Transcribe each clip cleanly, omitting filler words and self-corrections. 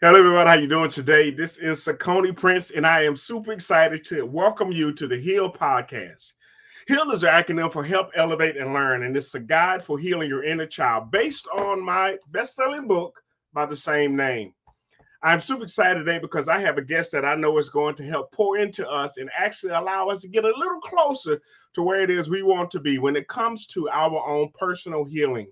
Hello, everybody. How you doing today? This is Sakoni Prince, and I am super excited to welcome you to the H.E.A.L podcast. H.E.A.L is an acronym for Help, Elevate, and Learn, and it's a guide for healing your inner child based on my best-selling book by the same name. I'm super excited today because I have a guest that I know is going to help pour into us and actually allow us to get a little closer to where it is we want to be when it comes to our own personal healing.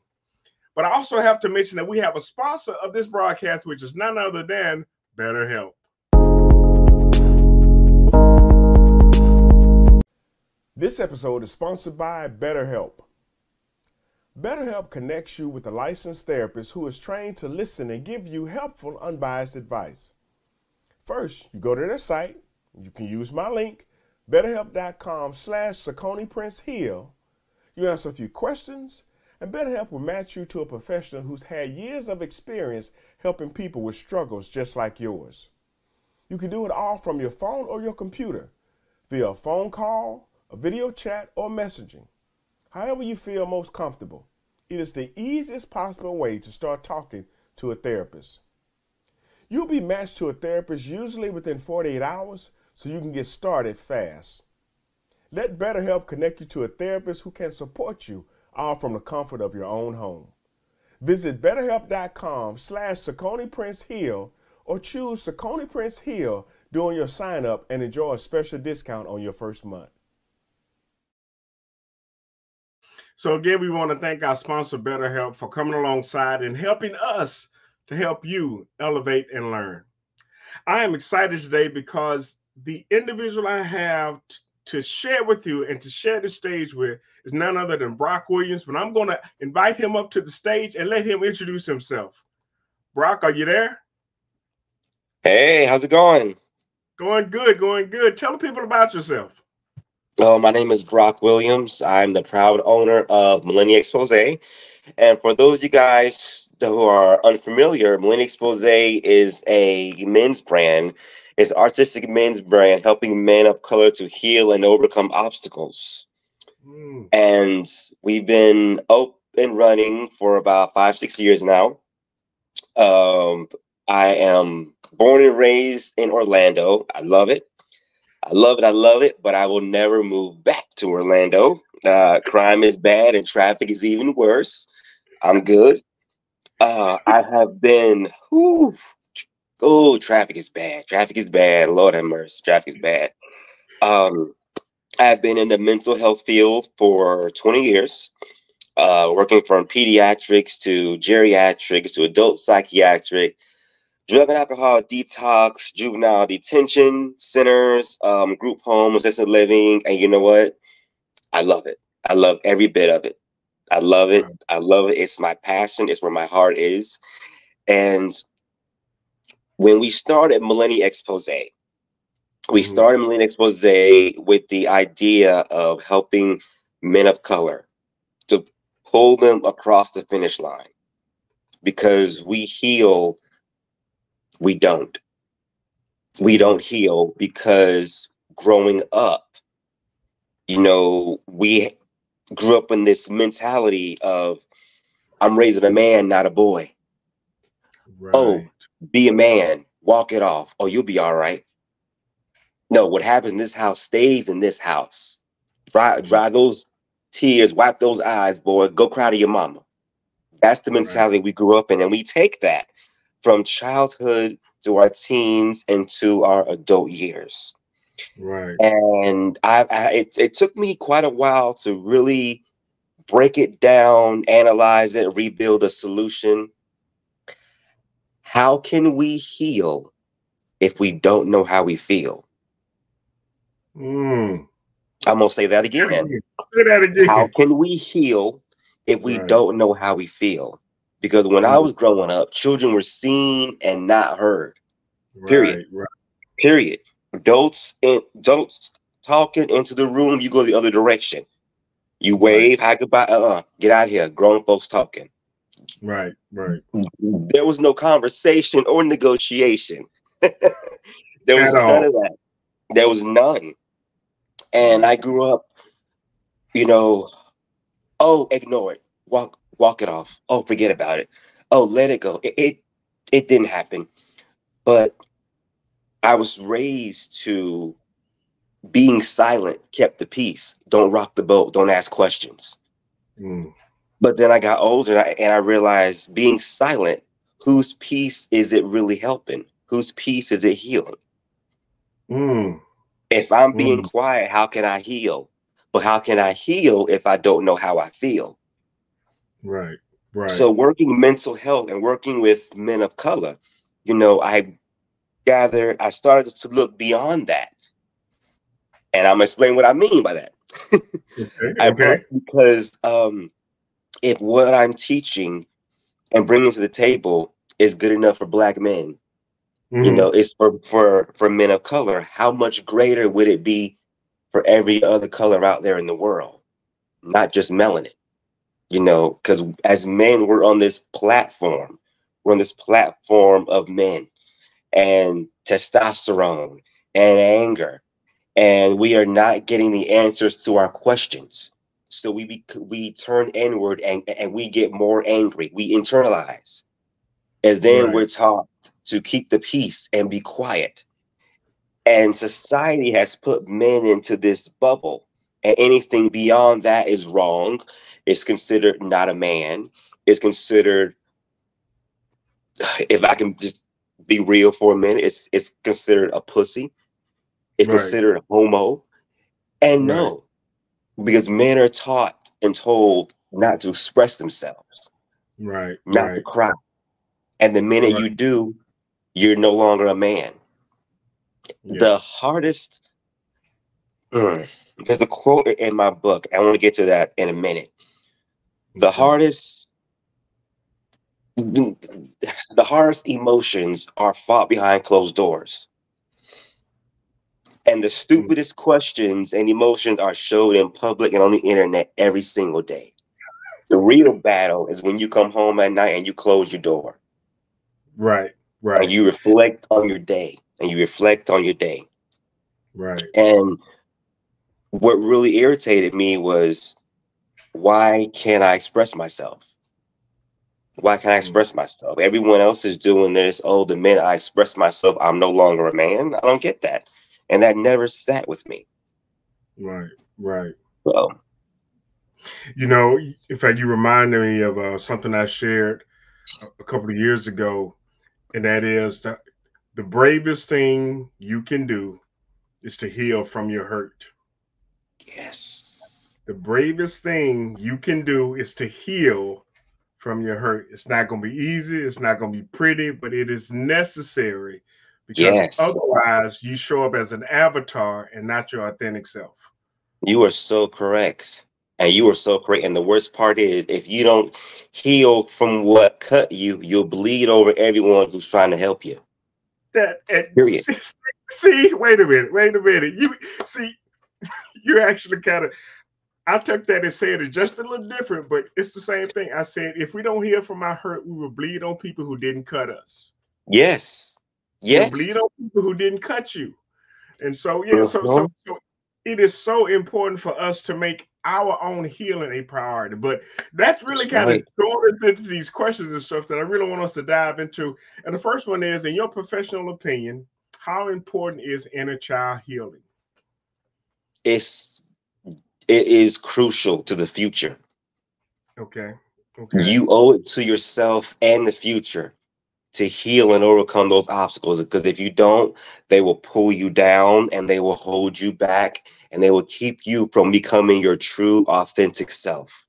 But I also have to mention that we have a sponsor of this broadcast, which is none other than BetterHelp. This episode is sponsored by BetterHelp. BetterHelp connects you with a licensed therapist who is trained to listen and give you helpful, unbiased advice. First, you go to their site. You can use my link, betterhelp.com/SakoniPrinceHeal. You answer a few questions, and BetterHelp will match you to a professional who's had years of experience helping people with struggles just like yours. You can do it all from your phone or your computer, via a phone call, a video chat, or messaging. However you feel most comfortable, it is the easiest possible way to start talking to a therapist. You'll be matched to a therapist usually within 48 hours, so you can get started fast. Let BetterHelp connect you to a therapist who can support you all from the comfort of your own home. Visit betterhelp.com/SakoniPrinceHeal or choose Sakoni Prince Heal during your sign up and enjoy a special discount on your first month. So again, we want to thank our sponsor, BetterHelp, for coming alongside and helping us to help you elevate and learn. I am excited today because the individual I have to share with you and to share the stage with is none other than BrockWilliams, but I'm going to invite him up to the stage and let him introduce himself. Brock, are you there? Hey, how's it going? Going good, going good. Tell the people about yourself. My name is BrockWilliams. I'm the proud owner of Millennial Expose. And for those of you guys who are unfamiliar, Millennial Expose is a men's brand. It's an artistic men's brand helping men of color to heal and overcome obstacles. And we've been up and running for about 5-6 years now. I am born and raised in Orlando. I love it. I love it. I love it. But I will never move back to Orlando. Crime is bad and traffic is even worse. I'm good. I have been. Oh, traffic is bad. Traffic is bad. Lord have mercy. Traffic is bad. I've been in the mental health field for 20 years. Working from pediatrics to geriatrics to adult psychiatric, drug and alcohol detox, juvenile detention centers, group home, assisted living. And you know what? I love it. I love every bit of it. I love it. I love it. It's my passion. It's where my heart is. And when we started Millennial Expose, with the idea of helping men of color to pull them across the finish line, because we heal. We don't heal because growing up, we grew up in this mentality of, I'm raising a man, not a boy. Right. Oh, be a man, walk it off. Oh, you'll be all right. No, what happens in this house stays in this house. Dry those tears, wipe those eyes, boy. Go cry to your mama. That's the mentality we grew up in. And we take that from childhood to our teens and to our adult years. Right. And it took me quite a while to really break it down, analyze it, rebuild a solution. How can we heal if we don't know how we feel? I'm going to say that again. Say that again. How can we heal if we don't know how we feel? Because when I was growing up, children were seen and not heard. Period. Period. Adults talking into the room, you go the other direction. You wave, hi, goodbye, get out of here. Grown folks talking. Right. There was no conversation or negotiation. There was none of that. There was none. And I grew up, ignore it. Walk it off. Oh, forget about it. Oh, let it go. It didn't happen. But I was raised to being silent kept the peace. Don't rock the boat. Don't ask questions. Mm. But then I got older and I realized being silent, whose peace is it really helping? Whose peace is it healing? Mm. If I'm being Mm. quiet, how can I heal? But how can I heal if I don't know how I feel? Right. Right. So working mental health and working with men of color, I started to look beyond that. And I'm gonna explain what I mean by that. Okay. I Okay. brought because if what I'm teaching and bringing to the table is good enough for Black men, Mm-hmm. it's for men of color, how much greater would it be for every other color out there in the world, not just melanin? Because as men, we're on this platform of men and testosterone and anger, and we are not getting the answers to our questions. So we turn inward and we get more angry. We internalize, and then Right. we're taught to keep the peace and be quiet. And society has put men into this bubble, and anything beyond that is wrong. It's considered not a man. It's considered, if I can just be real for a minute, it's considered a pussy. It's Right. considered homo. And Right. no, because men are taught and told not to express themselves, Right. not to Right. cry. And the minute Right. you do, you're no longer a man. The Yes. hardest, there's a quote in my book. I want to get to that in a minute. The Okay. hardest, the hardest emotions are fought behind closed doors. And the Mm. stupidest questions and emotions are showed in public and on the internet every single day. The real battle is when you come home at night and you close your door Right. and Right. you reflect on your day and you reflect on your day. Right. And what really irritated me was, why can't I express myself? Why can't I Mm. express myself? Everyone else is doing this. Oh, the minute I express myself, I'm no longer a man. I don't get that. And that never sat with me. Right. Right. So, In fact, you reminded me of something I shared a couple of years ago, and that is the bravest thing you can do is to heal from your hurt. yes. The bravest thing you can do is to heal from your hurt. It's not going to be easy. It's not going to be pretty, but it is necessary because Yes. otherwise you show up as an avatar and not your authentic self. You are so correct. And you are so correct. And the worst part is, if you don't heal from what cut you, you'll bleed over everyone who's trying to help you. That and Period. see, wait a minute. You see, you actually kind of. I took that and said it just a little different, but it's the same thing. I said if we don't heal from our hurt, we will bleed on people who didn't cut us. Yes. You'll bleed Yes. on people who didn't cut you. And so, yeah, Mhm. so it is so important for us to make our own healing a priority. But that's That's really kind of right. going into these questions and stuff that I really want us to dive into. And the first one is, in your professional opinion, how important is inner child healing? It's it is crucial to the future. Okay. Okay. You owe it to yourself and the future to heal and overcome those obstacles. Because if you don't, they will pull you down and they will hold you back and they will keep you from becoming your true, authentic self.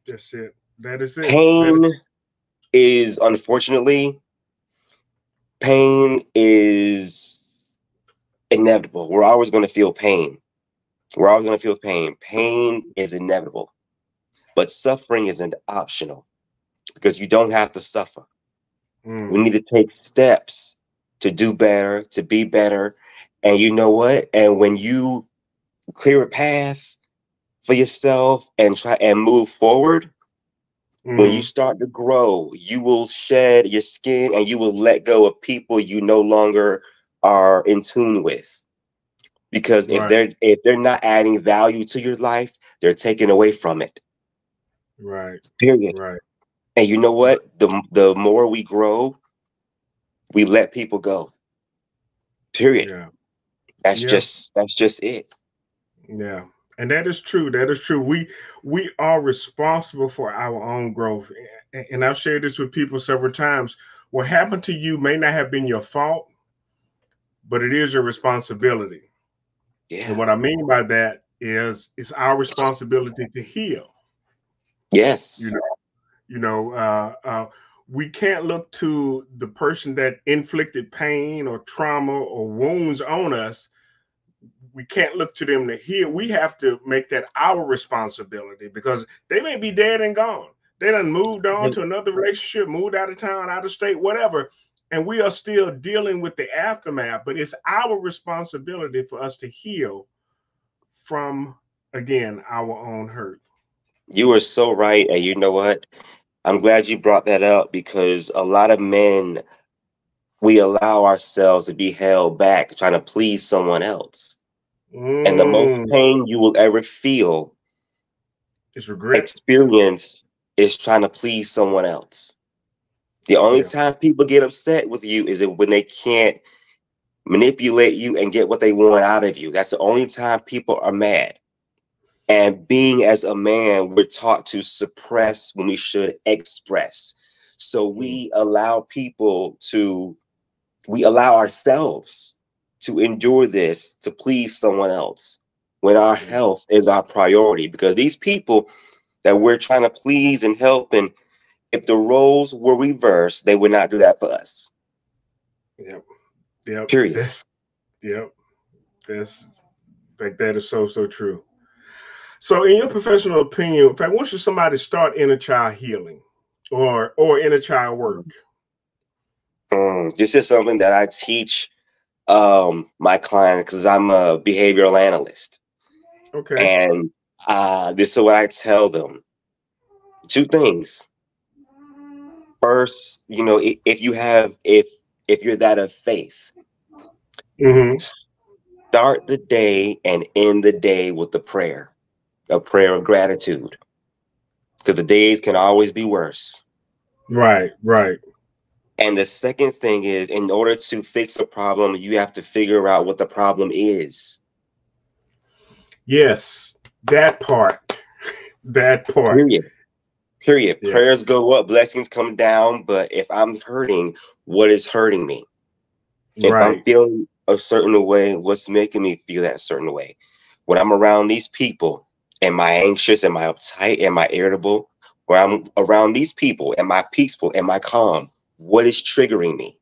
That's it. That is it. That is Pain is, unfortunately, pain is inevitable. We're always going to feel pain. We're always going to feel pain. Pain is inevitable, but suffering isn't optional because you don't have to suffer. We mm, need to take steps to do better, to be better. And you know what? And when you clear a path for yourself and try and move forward, when you mm, start to grow, you will shed your skin and you will let go of people you no longer are in tune with. Because right, if they're not adding value to your life, they're taking away from it. right, Period. right, And you know right. what? The more we grow, we let people go. Period. Yeah. That's Yeah. just it. Yeah. And that is true. That is true. We are responsible for our own growth. And I've shared this with people several times. What happened to you may not have been your fault, but it is your responsibility. And Yeah. what I mean by that is it's our responsibility to heal. You Yes. know, you know, we can't look to the person that inflicted pain or trauma or wounds on us. We can't look to them to heal. We have to make that our responsibility because they may be dead and gone. They done moved on to another relationship, moved out of town, out of state, whatever. And we are still dealing with the aftermath, but it's our responsibility for us to heal from, again, our own hurt. You are so right. And you know what? I'm glad you brought that up because a lot of men, we allow ourselves to be held back trying to please someone else. And the most Mm, pain you will ever feel, it's regret. experience, is trying to please someone else. The only Yeah. time people get upset with you is when they can't manipulate you and get what they want out of you. That's the only time people are mad. And being as a man, we're taught to suppress when we should express. So Mm, we allow ourselves to endure this to please someone else when our yeah. health is our priority. Because these people that we're trying to please and help, and if the roles were reversed, they would not do that for us. Yep. Yep. Period. That's, yep. That's, like, that is so, so true. So, in your professional opinion, if I want you somebody to start inner child healing or inner child work. This is something that I teach my clients because I'm a behavioral analyst. Okay. And this is what I tell them. Two things. First, if you're that of faith, Mm-hmm. start the day and end the day with a prayer of gratitude, because the days can always be worse. Right. Right. And the second thing is, in order to fix a problem, you have to figure out what the problem is. Yes. That part. That part. Period. Period. Yeah. Prayers go up, blessings come down. But if I'm hurting, what is hurting me? If I'm Right. feeling a certain way, what's making me feel that certain way? When I'm around these people, am I anxious? Am I uptight? Am I irritable? When I'm around these people, am I peaceful? Am I calm? What is triggering me?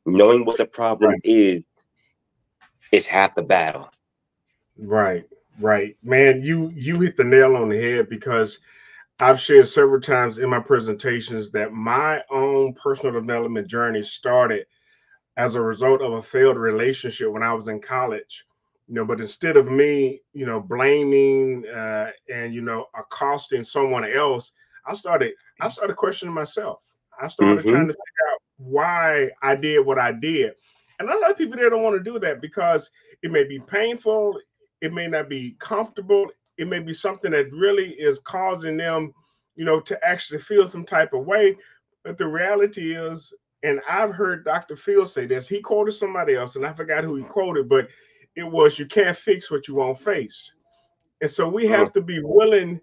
Knowing what the problem Right. is half the battle. Right. Right. Man, you hit the nail on the head because I've shared several times in my presentations that my own personal development journey started as a result of a failed relationship when I was in college. But instead of me, blaming and accosting someone else, I started I started questioning myself. I started Hmm. trying to figure out why I did what I did. And a lot of people, they don't want to do that because it may be painful, it may not be comfortable, it may be something that really is causing them, to actually feel some type of way. But the reality is, and I've heard Dr. Phil say this. He quoted somebody else, and I forgot who he quoted, but it was, "You can't fix what you won't face." And so we have to be willing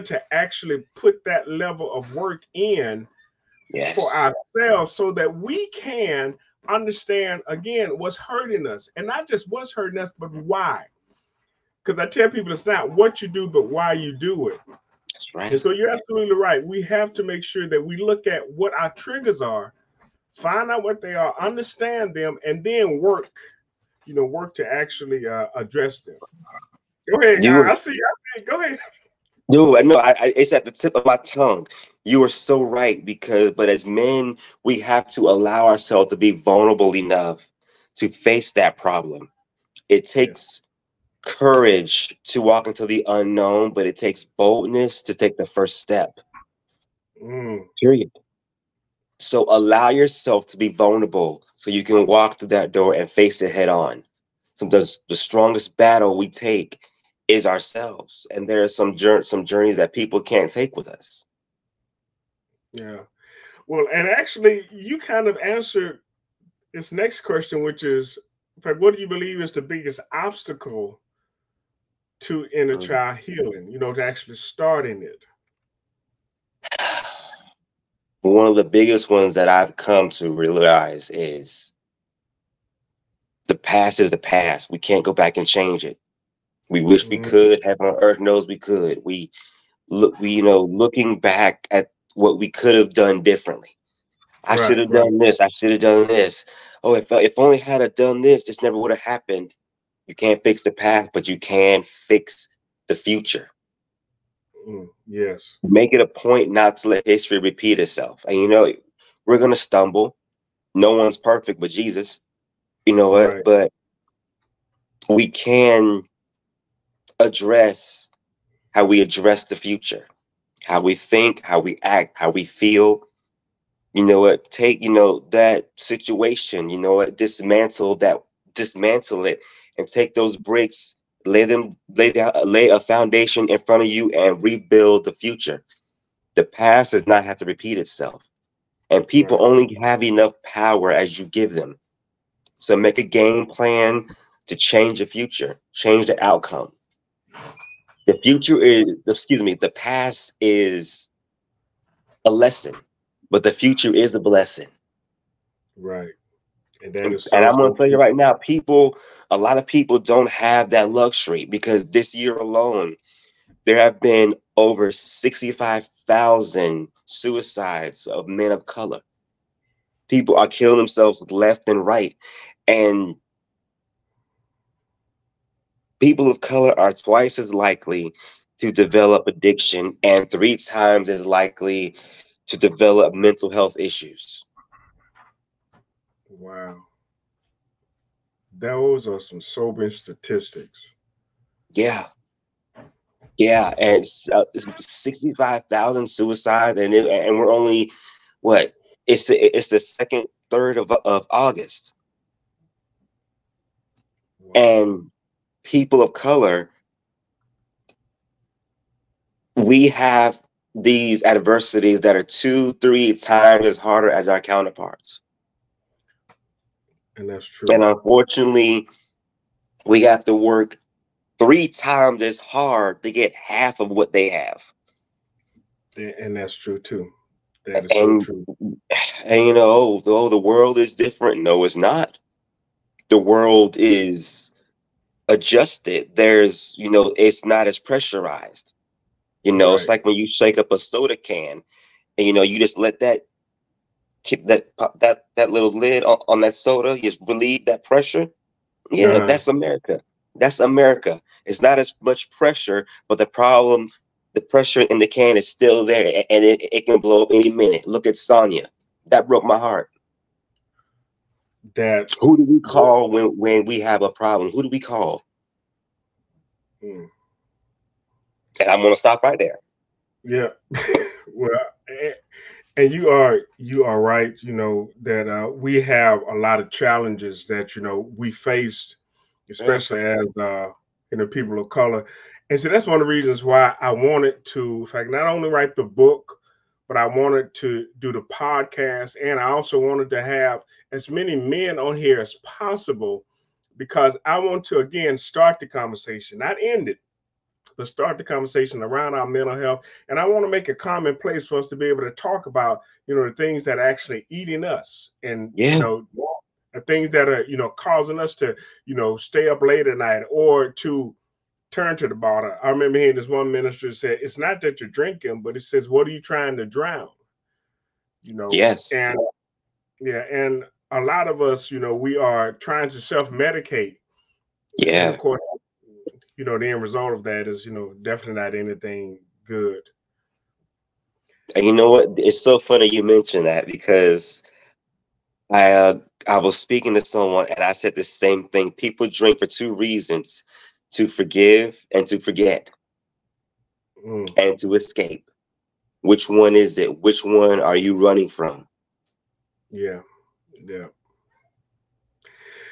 to actually put that level of work in for Yes. ourselves so that we can understand again what's hurting us, and not just what's hurting us, but why. Because I tell people it's not what you do, but why you do it. That's And right. so you're absolutely right. We have to make sure that we look at what our triggers are, find out what they are, understand them, and then work to actually address them. Go ahead. You I see. I see. Go ahead. No, I know. It's at the tip of my tongue. You are so right but as men, we have to allow ourselves to be vulnerable enough to face that problem. It Yeah. takes courage to walk into the unknown, but it takes boldness to take the first step. Mm, Period. So allow yourself to be vulnerable so you can walk through that door and face it head on. Sometimes the strongest battle we take is ourselves, and there are some journeys that people can't take with us. yeah. Well, and actually, you kind of answered this next question, which is, in fact, what do you believe is the biggest obstacle to inner Mm. child healing? To actually starting it. One of the biggest ones that I've come to realize is the past is the past. We can't go back and change it. We wish we Mm, could. Heaven on earth knows we could. Looking back at what we could have done differently. I should right, have right, done this. I should have done this. Oh, if only had I done this never would have happened. You can't fix the past, but you can fix the future. yes, Make it a point not to let history repeat itself. And we're gonna stumble. No one's perfect but Jesus. You know what? right, But we can address how we address the future, how we think, how we act, how we feel. You know what? Take, that situation, dismantle it and take those bricks, lay a foundation in front of you and rebuild the future. The past does not have to repeat itself. And people right, only have enough power as you give them. So make a game plan to change the future, change the outcome. The past is a lesson, but the future is a blessing. right. And that And is so I'm going so to tell you true. right now, a lot of people don't have that luxury because this year alone, there have been over 65,000 suicides of men of color. People are killing themselves left and right. And people of color are twice as likely to develop addiction and three times as likely to develop mental health issues. Wow, those are some sobering statistics. Yeah, yeah, and it's 65,000 suicide, and we're only what? It's the second third of August, Wow, and people of color, we have these adversities that are two, three times as harder as our counterparts, and that's and true. unfortunately, we have to work three times as hard to get half of what they have. And that's true too. That is so And true. though the world is different, no, it's not. The world is adjusted. It's not as pressurized. It's Right. like when you shake up a soda can and you just let that tip that little lid on that soda, just relieve that pressure. Yeah, Uh-huh. that's America. That's America. It's not as much pressure, but the pressure in the can is still there, and it can blow up any minute. Look at Sonya. That broke my heart. That. Who do we Well, call when we have a problem? Who do we call? mm, And I'm gonna stop right there. yeah. Well, and you are right. That we have a lot of challenges that we faced, Mm, especially as people of color. And so that's one of the reasons why I wanted to, in fact, not only write the book, but I wanted to do the podcast, and I also wanted to have as many men on here as possible because I want to again start the conversation, not end it, but start the conversation around our mental health. And I want to make a common place for us to be able to talk about, the things that are actually eating us, and yeah, the things that are, causing us to, stay up late at night or to turn to the bottle. I remember hearing this one minister say, it's not that you're drinking, but it says, what are you trying to drown? yes, And yeah, and a lot of us, we are trying to self-medicate. And of yeah. course, the end result of that is, definitely not anything good. And you know what? It's so funny you mention that because I uh, I was speaking to someone and I said the same thing. People drink for two reasons: to forgive and to forget Mm, and to escape. Which one is it? Which one are you running from? yeah, yeah.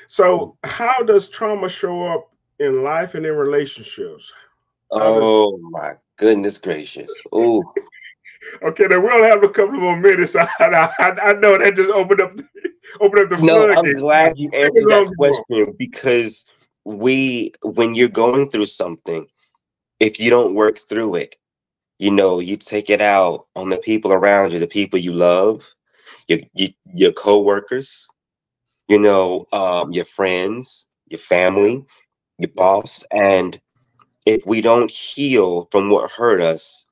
So, how does trauma show up in life and in relationships? How does Oh my goodness gracious. Oh, Okay, then we'll have a couple more minutes. I know that just opened up the No, I'm floodgates. glad you Take as answered long that as you want. question because when you're going through something, if you don't work through it, you take it out on the people around you, the people you love, your coworkers, your friends, your Yeah, family, your yeah, boss. And if we don't heal from what hurt us,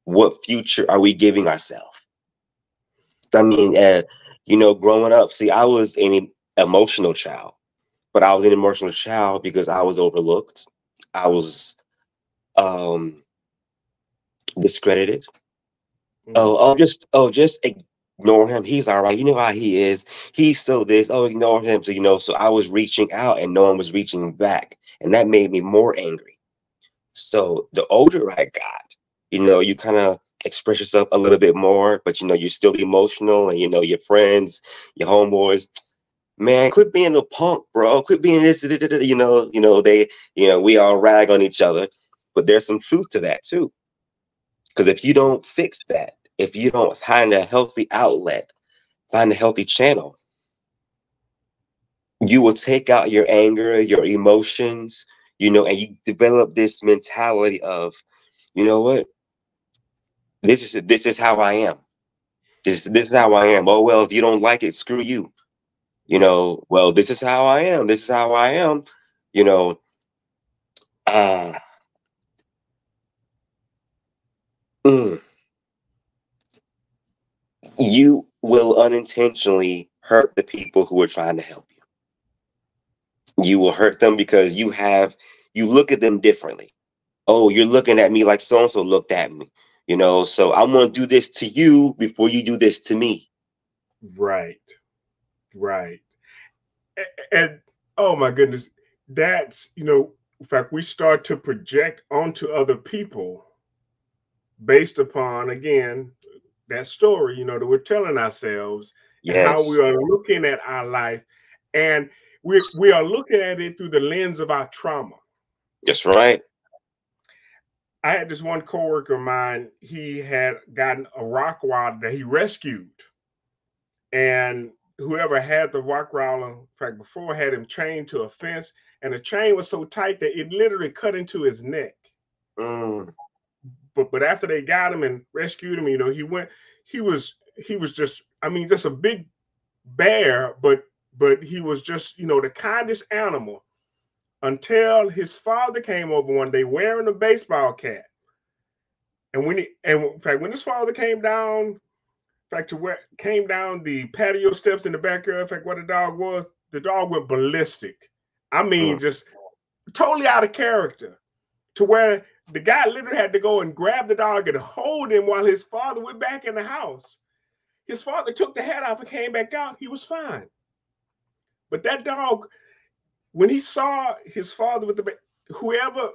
what future are we giving ourselves? I mean, growing up, see, I was an emotional child, but I was an emotional child because I was overlooked. I was um, discredited. hmm Just ignore him. He's all right. You know how he is. He's so this. Oh, ignore him. So I was reaching out and no one was reaching back, and that made me more angry. So the older I got, you kind of express yourself a little bit more, but you're still emotional, and your friends, your homeboys, man, quit being a punk, bro. Quit being this, da, da, da, we all rag on each other, but there's some truth to that too. Because if you don't fix that, if you don't find a healthy outlet, find a healthy channel, you will take out your anger, your emotions, and you develop this mentality of, you know what, this is how I am. This is how I am. Oh well, if you don't like it, screw you. Well, this is how I am. This is how I am. You know, uh, mm, you will unintentionally hurt the people who are trying to help you. You will hurt them because you look at them differently. Oh, you're looking at me like so and so looked at me. So I'm gonna do this to you before you do this to me. right, right. And oh my goodness, that's in fact, we start to project onto other people based upon again that story that we're telling ourselves and how we Yes, are looking at our life, and we are looking at it through the lens of our trauma. that's right. I had this one coworker of mine. He had gotten a rock wall that he rescued, and whoever had the rock Rockwaller, in fact, before had him chained to a fence, and the chain was so tight that it literally cut into his neck. Mm, But after they got him and rescued him, he went. He was just, I mean, just a big bear, but he was just the kindest animal until his father came over one day wearing a baseball cap. And in fact, when his father came down, in fact, to where came down the patio steps in the backyard, in fact, what the dog went ballistic. I mean, mm, just totally out of character, to where the guy literally had to go and grab the dog and hold him while his father went back in the house. His father took the hat off and came back out. He was fine. But that dog, when he saw his father with whoever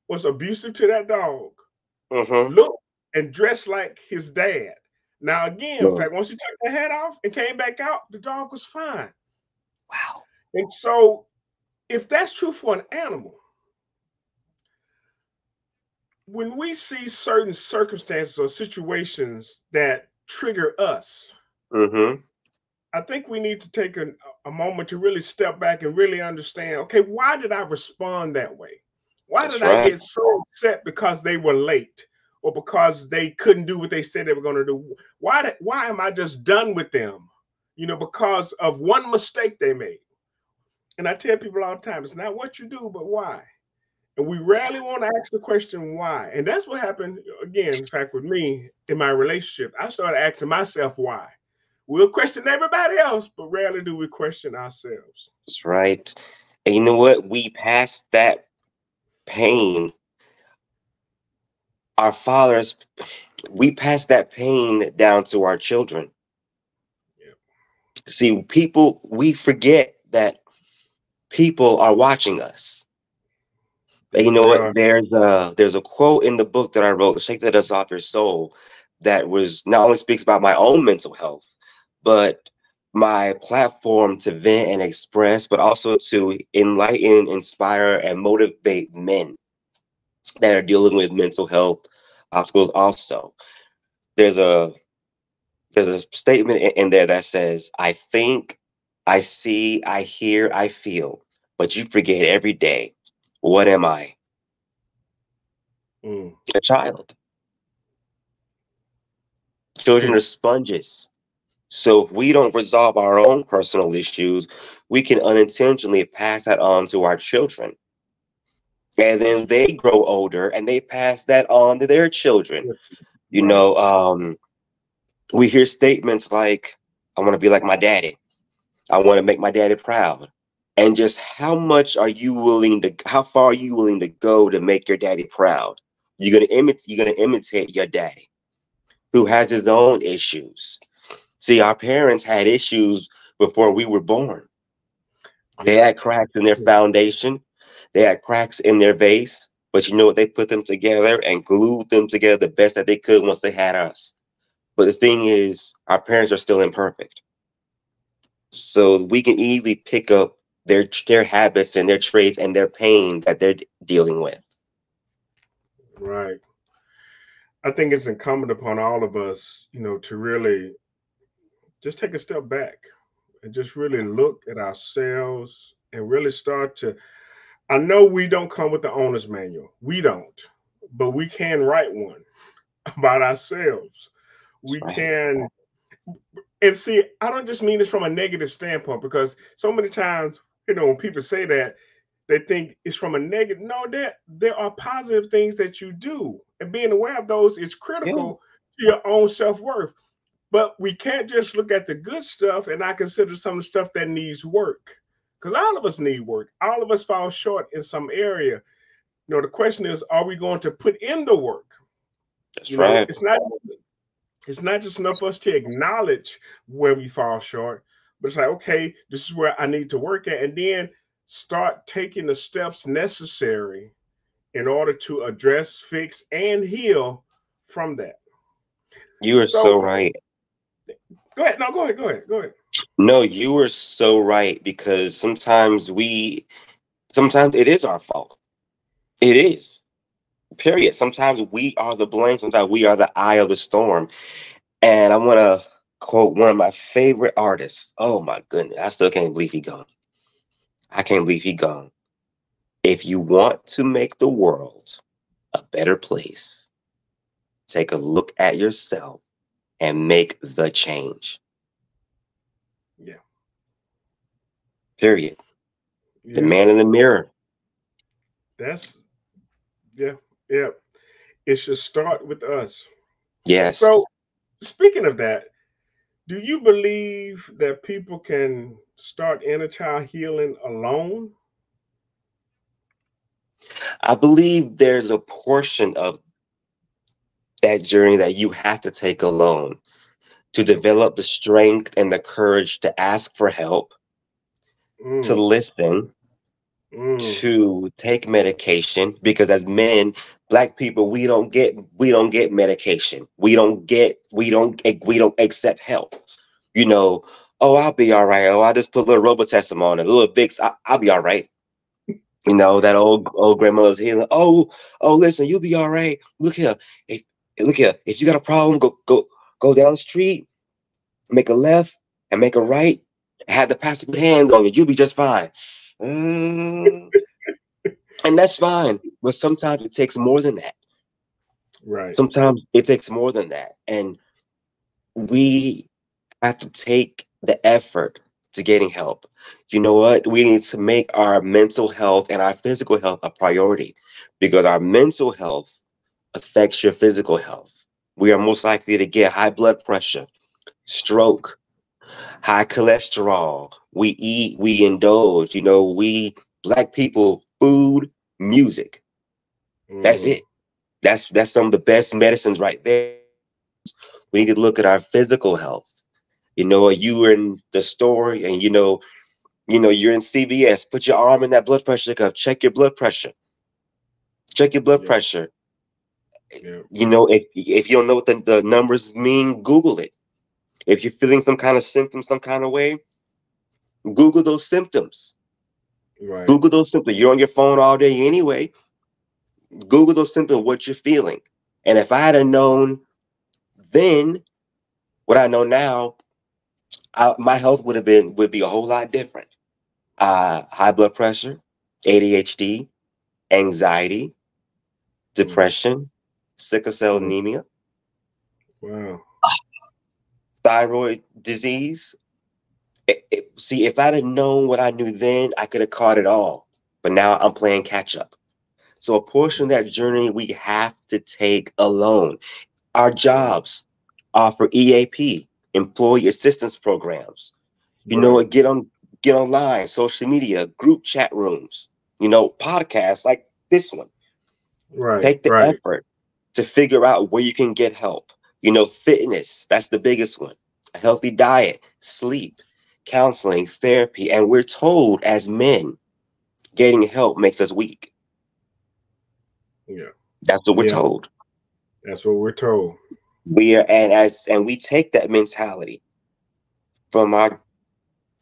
was abusive to that dog, mm-hmm. looked and dressed like his dad. Now, again, in Mm. fact, once he took the hat off and came back out, the dog was fine. Wow. And so, if that's true for an animal, when we see certain circumstances or situations that trigger us, Mm-hmm. I think we need to take a moment to really step back and really understand, okay, why did I respond that way? Why That's did I right. get so upset because they were late or because they couldn't do what they said they were going to do? Why am I just done with them? Because of one mistake they made. And I tell people all the time, it's not what you do, but why. And we rarely want to ask the question why. And that's what happened again, in fact, with me in my relationship. I started asking myself why. We'll question everybody else, but rarely do we question ourselves. That's right. And you know what? We passed that pain. Our fathers, we pass that pain down to our children. Yeah. See, we forget that people are watching us. And you Yes, know they what? are. There's a quote in the book that I wrote, "Shake the Dust Off Your Soul," that was not only speaks about my own mental health, but my platform to vent and express, but also to enlighten, inspire, and motivate men that are dealing with mental health obstacles also. there's a statement in there that says, I think, I see, I hear, I feel, but you forget every day. What am I? Mm. A child. Children Hmm. are sponges. So if we don't resolve our own personal issues, we can unintentionally pass that on to our children. And then they grow older and they pass that on to their children. Yeah. You Right. know, we hear statements like, I want to be like my daddy. I want to make my daddy proud. And just how far are you willing to go to make your daddy proud? You're gonna imitate your daddy who has his own issues. See, our parents had issues before we were born. They Yeah. had cracks in their foundation, they had cracks in their vase, but you know what? They put them together and glued them together the best that they could once they had us. But the thing is, our parents are still imperfect. So we can easily pick up their habits and their traits and their pain that they're dealing with. Right. I think it's incumbent upon all of us, to really just take a step back and just really look at ourselves and really start to. I know we don't come with the owner's manual. We don't, but we can write one about ourselves. That's We right. can, and see, I don't just mean this from a negative standpoint because so many times, when people say that, they think it's from a negative. No, there are positive things that you do, and being aware of those is Yeah. critical to your own self worth. But we can't just look at the good stuff and not consider some of the stuff that needs work. Because all of us need work. All of us fall short in some area. The question is, are we going to put in the work? That's right. It's not just enough for us to acknowledge where we fall short, but it's like, okay, this is where I need to work at, and then start taking the steps necessary in order to address, fix, and heal from that. You are so So right. go ahead. No, go ahead. Go ahead. Go ahead. No, you are so right because sometimes it is our fault. It is. Period. Sometimes we are the blame. Sometimes we are the eye of the storm. And I want to quote one of my favorite artists. Oh my goodness. I still can't believe he gone. I can't believe he gone. If you want to make the world a better place, take a look at yourself and make the change. Yeah. Period. The Yeah. man in the mirror. That's yeah. Yeah. It should start with us. So Yes. speaking of that, do you believe that people can start inner child healing alone? I believe there's a portion of that journey that you have to take alone to Okay. develop the strength and the courage to ask for help, to Mm, listen, mm, to take medication because as men, black people, we don't get medication. We don't accept help. You know, oh, I'll be all right. Oh, I'll just put a little Robitussin on it, a little Vicks. I'll be all right. You know, that old grandmother's healing. Oh, listen, you'll be all right. If look here, if you got a problem, go down the street, make a left and make a right. Have the pastor put hands on you. You'll be just fine. Mm, and that's fine. But sometimes it takes more than that. right. Sometimes it takes more than that. And we have to take the effort to getting help. You know what? We need to make our mental health and our physical health a priority because our mental health affects your physical health. We are most likely to get high blood pressure, stroke, high cholesterol. We eat, we indulge, we black people, food, music. That's Hmm. it. That's some of the best medicines right there. We need to look at our physical health. You were in the store and you're in CVS, put your arm in that blood pressure cuff, check your blood pressure. Check your blood Yeah. pressure. Yeah. If you don't know what the numbers mean, Google it. If you're feeling some kind of symptom, some kind of way, Google those symptoms. Right. Google those symptoms. You're on your phone all day anyway. Google those symptoms, what you're feeling. And if I had known Then what I know now, my health would be a whole lot different. High blood pressure, ADHD, anxiety, Mm. depression, sickle cell Mm. anemia, Wow. thyroid disease. See, if I'd have known what I knew then, I could have caught it all. But now I'm playing catch up. So a portion of that journey we have to take alone. Our Right. jobs offer EAP, employee assistance programs. You know Right. what? Get online, social media, group chat rooms, podcasts like this one. Right. Take the Right. effort to figure out where you can get help. Fitness, that's the biggest one. A healthy diet, sleep, counseling, therapy. And we're told as men, getting help makes us weak. Yeah. That's what we're Yeah. told. That's what we're told. And we take that mentality from our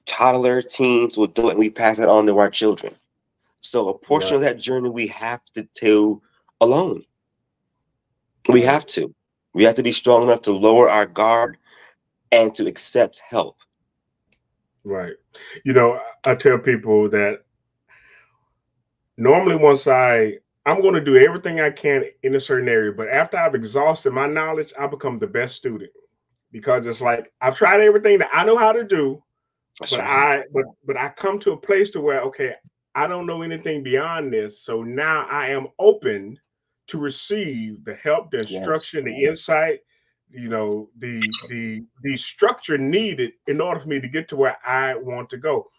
toddler, teens, to adult, and we pass it on to our children. So a portion Right. of that journey we have to do alone. We Right. have to. We have to be strong enough to lower our guard and to accept help. Right. I tell people that normally once I'm going to do everything I can in a certain area, but after I've exhausted my knowledge, I become the best student because it's like I've tried everything that I know how to do, That's but right. I come to a place to where okay, I don't know anything beyond this, so now I am open to receive the help, the Yes. instruction, the insight, the structure needed in order for me to get to where I want to go.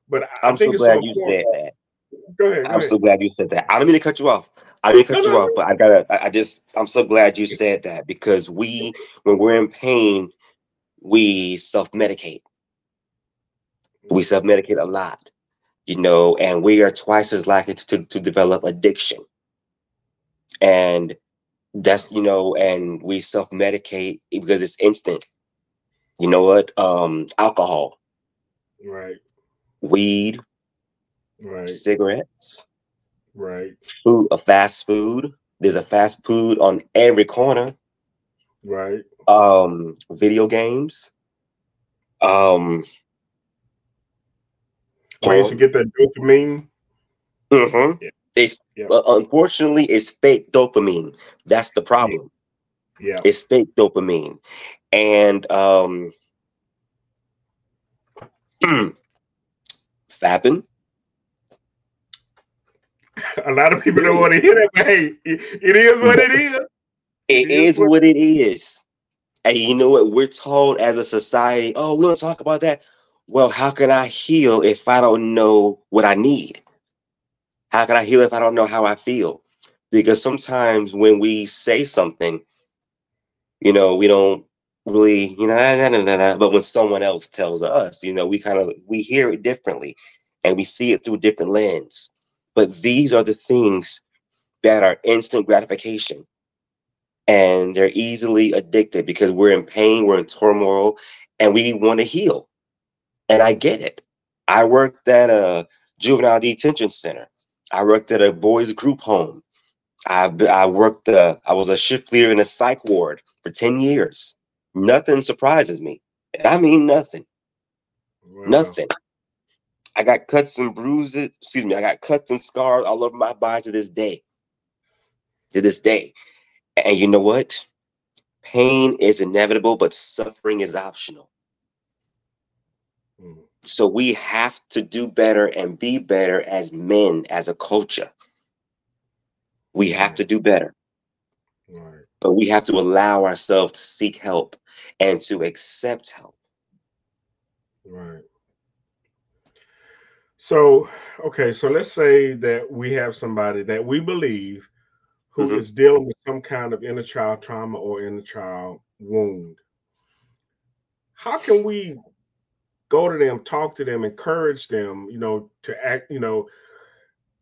But I I'm so think it's so glad you important. said that. Go ahead, go I'm ahead. so glad you said that. I don't mean to cut you off. I didn't No, cut you no, off, but I'm so glad you said that because when we're in pain, we self medicate. We no. self medicate a lot, and we are twice as likely to develop addiction. And and we self medicate because it's instant. You know what? Alcohol, Right, weed, right, cigarettes, right, food, a fast food. There's a fast food on every corner. right. Video games, um, Ways to porn. get that dopamine. hmm Yeah, It's yeah, unfortunately it's fake dopamine. That's the yeah, problem. yeah. It's fake dopamine, and fapping. A lot of people don't Period. want to hear that, but hey, it is what it is. It It is is what. what it is. And you know what? We're told as a society, oh, we don't talk about that. Well, how can I heal if I don't know what I need? How can I heal if I don't know how I feel? Because sometimes when we say something, we don't really, nah, nah, nah, nah, nah, but when someone else tells us, we hear it differently and we see it through a different lens. But these are the things that are instant gratification and they're easily addicted because we're in pain, we're in turmoil, and we want to heal. And I get it. I worked at a juvenile detention center. I worked at a boys group home. I was a shift leader in a psych ward for 10 years. Nothing surprises me. And I mean nothing. Wow. Nothing. I got cuts and bruises, excuse me, I got cuts and scars all over my body to this day. To this day. And you know what? Pain is inevitable, but suffering is optional. Mm, So we have to do better and be better as men, as a culture. We have right, to do better, right, but we have to allow ourselves to seek help and to accept help. right. So, okay, so let's say that we have somebody that we believe who hmm is dealing with some kind of inner child trauma or inner child wound. How can we go to them, talk to them, encourage them, to act,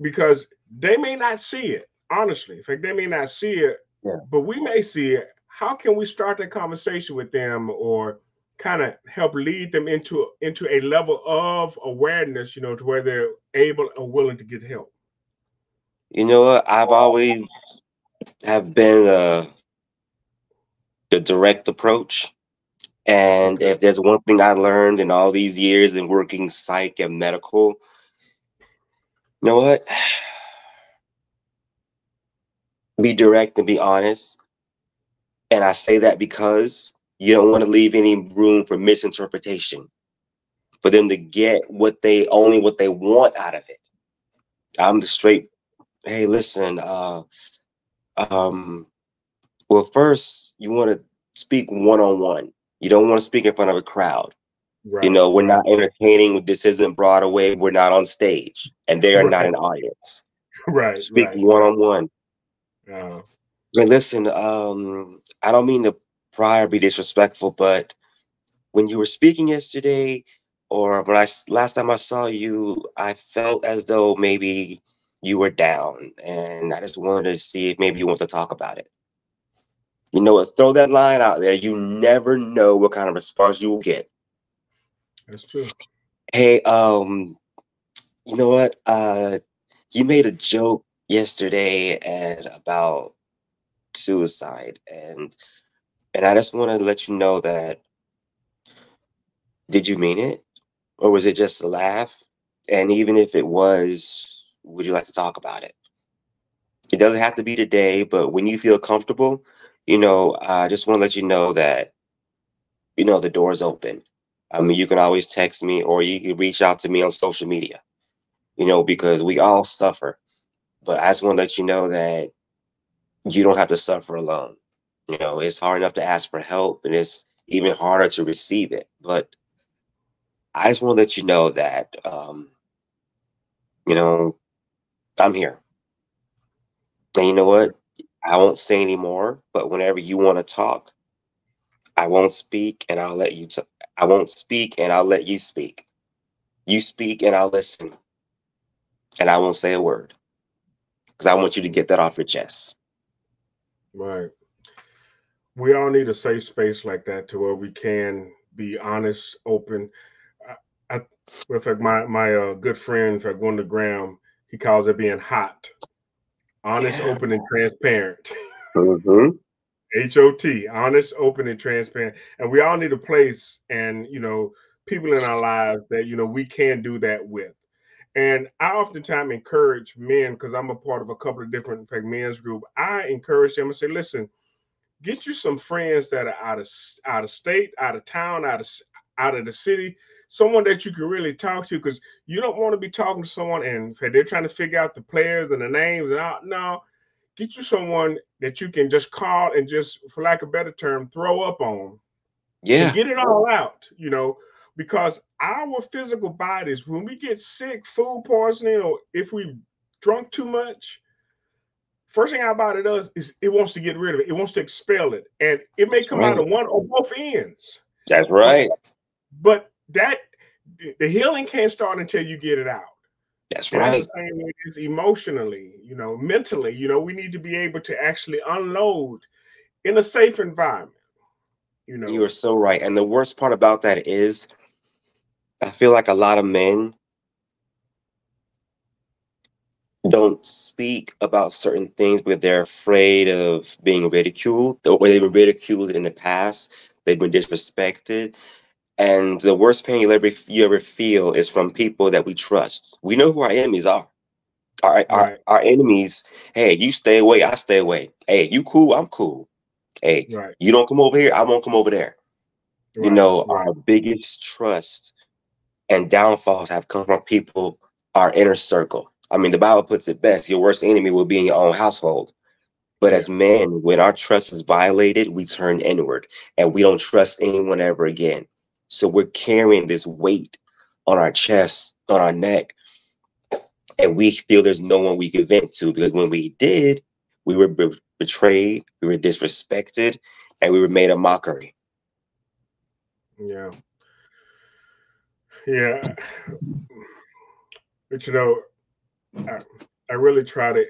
because they may not see it, honestly. In fact, they may not see it, Yeah. but we may see it. How can we start that conversation with them or kind of help lead them into a level of awareness, to where they're able or willing to get help? You know what? I've always have been the direct approach. And Okay. if there's one thing I learned in all these years in working psych and medical, you know what? Be direct and be honest. And I say that because you don't want to leave any room for misinterpretation, for them to get what they want out of it. I'm the straight, hey, listen, um, well, first you want to speak one on one. You don't want to speak in front of a crowd. You Right. know, we're Right. not entertaining. This isn't Broadway. We're not on stage, and they are not Right. an audience. Right. Speak Right. one on one. Uh, And listen, I don't mean to pry or be disrespectful, but when you were speaking yesterday, or when last time I saw you, I felt as though maybe you were down, and I just wanted to see if maybe you want to talk about it. You know what? Throw that line out there. You never know what kind of response you will get. that's true. Hey, you know what? You made a joke yesterday about suicide, and I just want to let you know that did you mean it, or was it just a laugh? And even if it was, would you like to talk about it? It doesn't have to be today, but when you feel comfortable, I just want to let you know that the door's open. I mean, you can always text me or you can reach out to me on social media. Because we all suffer. But I just want to let you know that you don't have to suffer alone. It's hard enough to ask for help and it's even harder to receive it. But I just want to let you know that, you know, I'm here. And you know Okay. what? I won't say anymore, but whenever you want to talk, I won't speak and I'll let you I won't speak and I'll let you speak. You speak and I'll listen and I won't say a word because I want you to get that off your chest. Right. We all need a safe space like that to where we can be honest, open. I in fact, my good friend, in fact, Wonder Graham, he calls it being hot, honest, Yeah. open, and transparent. Hmm. HOT, honest, open, and transparent. And we all need a place and people in our lives that we can do that with. And I oftentimes encourage men because I'm a part of a couple of different, in fact, men's group. I encourage them and say, listen, get you some friends that are out of state, out of town, out of the city, someone that you can really talk to because you don't want to be talking to someone and they're trying to figure out the players and the names and all. No, get you someone that you can just call and just, for lack of a better term, throw up on and Yeah. get it all out, because our physical bodies, when we get sick, food poisoning, or if we've drunk too much, first thing our body does is it wants to get rid of it. It wants to expel it. And it may That's come out right. of one or both ends. That's But right. but that the healing can't start until you get it out. That's And that's the right. same way it is emotionally, mentally. We need to be able to actually unload in a safe environment, you You are know. so right. And the worst part about that is I feel like a lot of men don't speak about certain things because they're afraid of being ridiculed, or they've been ridiculed in the past. They've been disrespected. And the worst pain you ever feel is from people that we trust. We know who our enemies are. Right, Our enemies, hey, you stay away, I stay away. Hey, you cool, I'm cool. Hey, right, you don't come over here, I won't come over there. right, right. Our biggest trust and downfalls have come from people, our inner circle. I mean, the Bible puts it best, your worst enemy will be in your own household. But Yeah, as men, when our trust is violated, we turn inward and we don't trust anyone ever again. So we're carrying this weight on our chest, on our neck, and we feel there's no one we can vent to because when we did, we were betrayed, we were disrespected, and we were made a mockery. yeah, yeah. But I, I really try to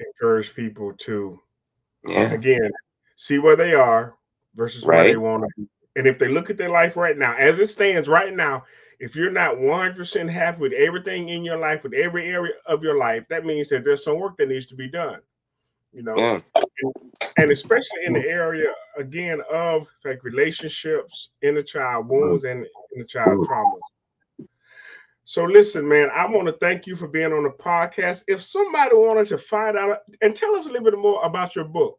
encourage people to, Yeah, again, see where they are versus where they right? want to be. And if they look at their life right now, as it stands right now, if you're not 100% happy with everything in your life, with every area of your life, that means that there's some work that needs to be done, you know. Yeah, and especially in the area again of like relationships, inner child wounds, and inner child traumas. So listen, man, I want to thank you for being on the podcast. If somebody wanted to find out and tell us a little bit more about your book.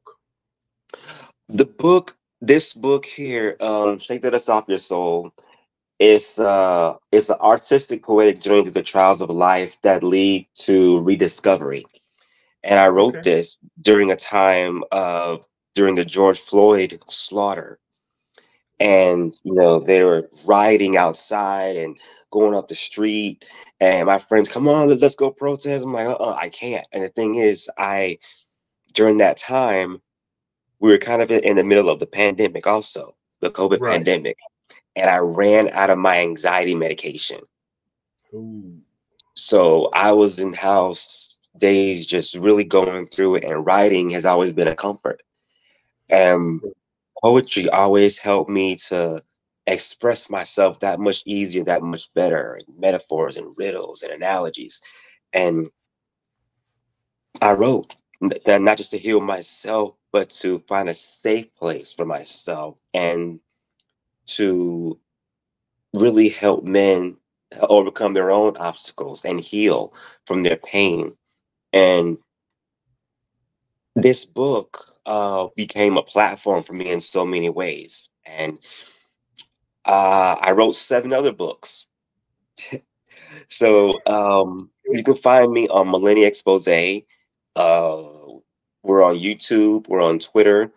This book here, Shake the Dust Off Your Soul, it's an artistic poetic journey through the trials of life that lead to rediscovery. And I wrote Okay. this during a time of during the George Floyd slaughter. And they were rioting outside and going up the street, and my friends, come on, let's go protest. I'm like, I can't. And the thing is, I during that time, we were kind of in the middle of the pandemic, also the COVID Right. pandemic, and I ran out of my anxiety medication. Ooh. So I was in house days just really going through it, and writing has always been a comfort. And poetry always helped me to express myself that much easier, that much better, and metaphors and riddles and analogies. And I wrote that not just to heal myself, but to find a safe place for myself and to really help men overcome their own obstacles and heal from their pain. And this book became a platform for me in so many ways. And I wrote 7 other books. So you can find me on Millennial Expose. We're on YouTube. We're on Twitter.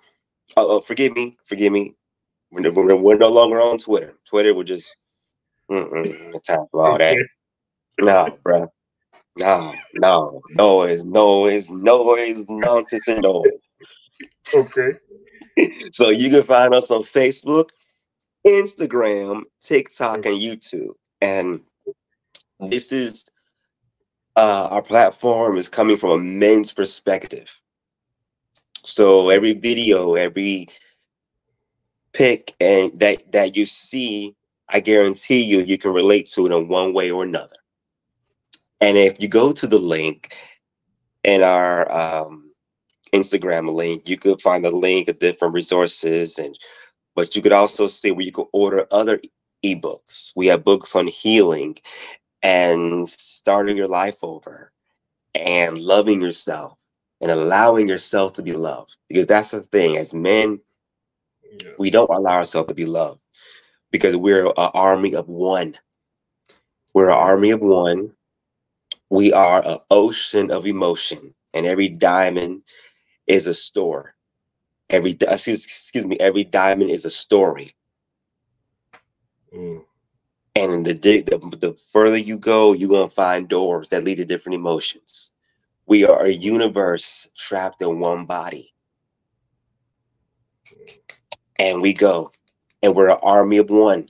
Forgive me. We're no longer on Twitter. Twitter, we're just no time for all that. Okay. No, bro. No, noise, nonsense, and noise. Okay. So you can find us on Facebook, Instagram, TikTok, and YouTube. And this is our platform is coming from a men's perspective. So every video, every pic, and that you see, I guarantee you can relate to it in one way or another. And if you go to the link in our Instagram link, you could find a link of different resources, but you could also see where you could order other ebooks. We have books on healing and starting your life over and loving yourself and allowing yourself to be loved. Because that's the thing, as men, we don't allow ourselves to be loved because we're an army of one. We're an army of one. We are an ocean of emotion, and every diamond is a store. Every diamond is a story. Mm. And the further you go, you're gonna find doors that lead to different emotions. We are a universe trapped in one body. And we go. And we're an army of one.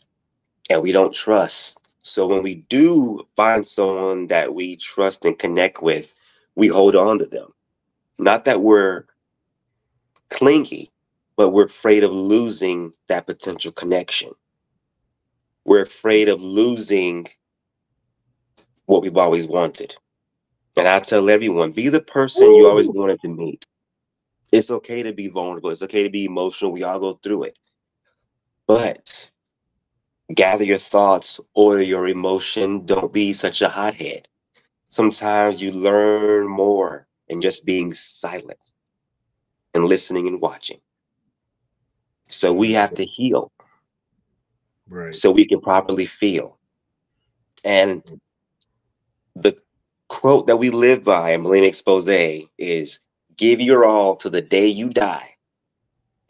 And we don't trust. So when we do find someone that we trust and connect with, we hold on to them. Not that we're clingy, but we're afraid of losing that potential connection. We're afraid of losing what we've always wanted. And I tell everyone, be the person you always Ooh. wanted to meet. It's okay to be vulnerable. It's okay to be emotional. We all go through it. But gather your thoughts, order your emotion. Don't be such a hothead. Sometimes you learn more in just being silent and listening and watching. So we have to heal Right. so we can properly feel. And the quote that we live by in Millennial Expose is give your all to the day you die,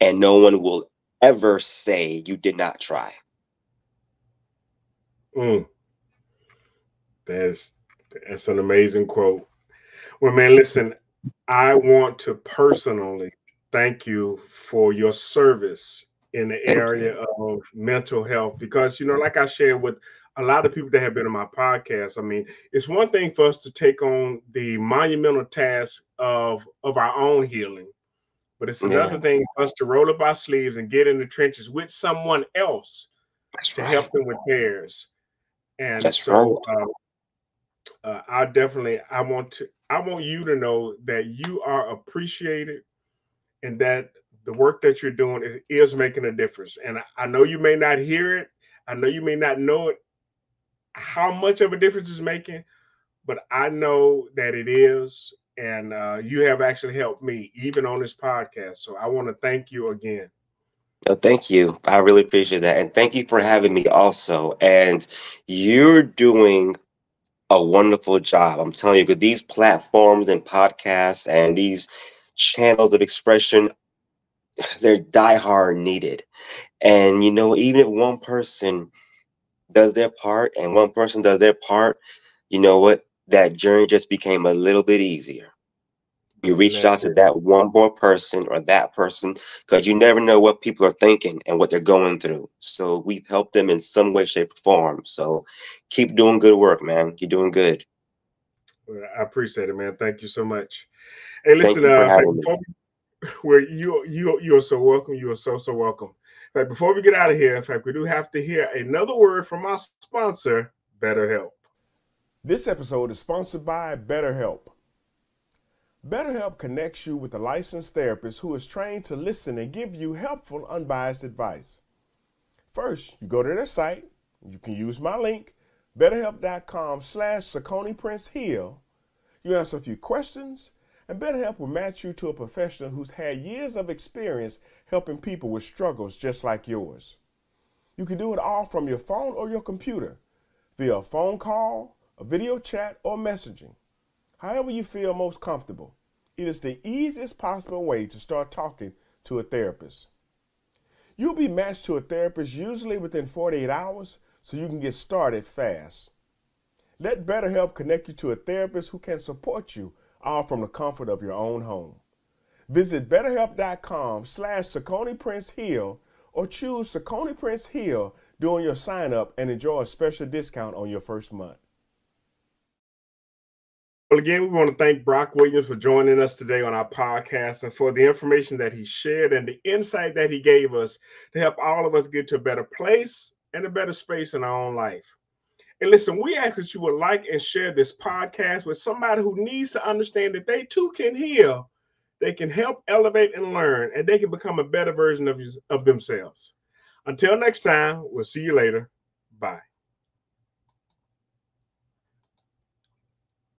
and no one will ever say you did not try. Mm. That's that's an amazing quote. Well, man, listen, I want to personally thank you for your service in the Thank you. area of mental health because, like I shared with a lot of people that have been on my podcast, I mean, it's one thing for us to take on the monumental task of our own healing, but it's Yeah, another thing for us to roll up our sleeves and get in the trenches with someone else that's to help right. them with theirs. And That's right. so I want you to know that you are appreciated and that the work that you're doing is making a difference. And I know you may not hear it. I know you may not know it, how much of a difference it's making, but I know that it is. And you have actually helped me even on this podcast. So I want to thank you again. Oh, thank you. I really appreciate that. And thank you for having me also. And you're doing a wonderful job. I'm telling you, because these platforms and podcasts and these channels of expression, they're diehard needed. And even if one person does their part and one person does their part, you know what? That journey just became a little bit easier. We And reached that's out to it. that one more person or that person because you never know what people are thinking and what they're going through. So we've helped them in some way, shape, or form. So keep doing good work, man. You're doing good. Well, I appreciate it, man. Thank you so much. Hey, Thank listen, you for in fact, having me. before where you are so welcome. You are so welcome. In fact, before we get out of here, in fact, we do have to hear another word from our sponsor, BetterHelp. This episode is sponsored by BetterHelp. BetterHelp connects you with a licensed therapist who is trained to listen and give you helpful, unbiased advice. First, you go to their site. You can use my link, betterhelp.com/SacconiPrinceHill. You answer a few questions, and BetterHelp will match you to a professional who's had years of experience helping people with struggles just like yours. You can do it all from your phone or your computer, via a phone call, a video chat, or messaging. However you feel most comfortable. It is the easiest possible way to start talking to a therapist. You'll be matched to a therapist usually within 48 hours, so you can get started fast. Let BetterHelp connect you to a therapist who can support you, all from the comfort of your own home. Visit betterhelp.com/SacconiPrinceHill or choose Sacconi Prince Hill during your sign up and enjoy a special discount on your first month. Well, again, we want to thank Brock Williams for joining us today on our podcast and for the information that he shared and the insight that he gave us to help all of us get to a better place and a better space in our own life. And listen, we ask that you would like and share this podcast with somebody who needs to understand that they too can heal. They can help elevate and learn, and they can become a better version of themselves. Until next time, we'll see you later. Bye.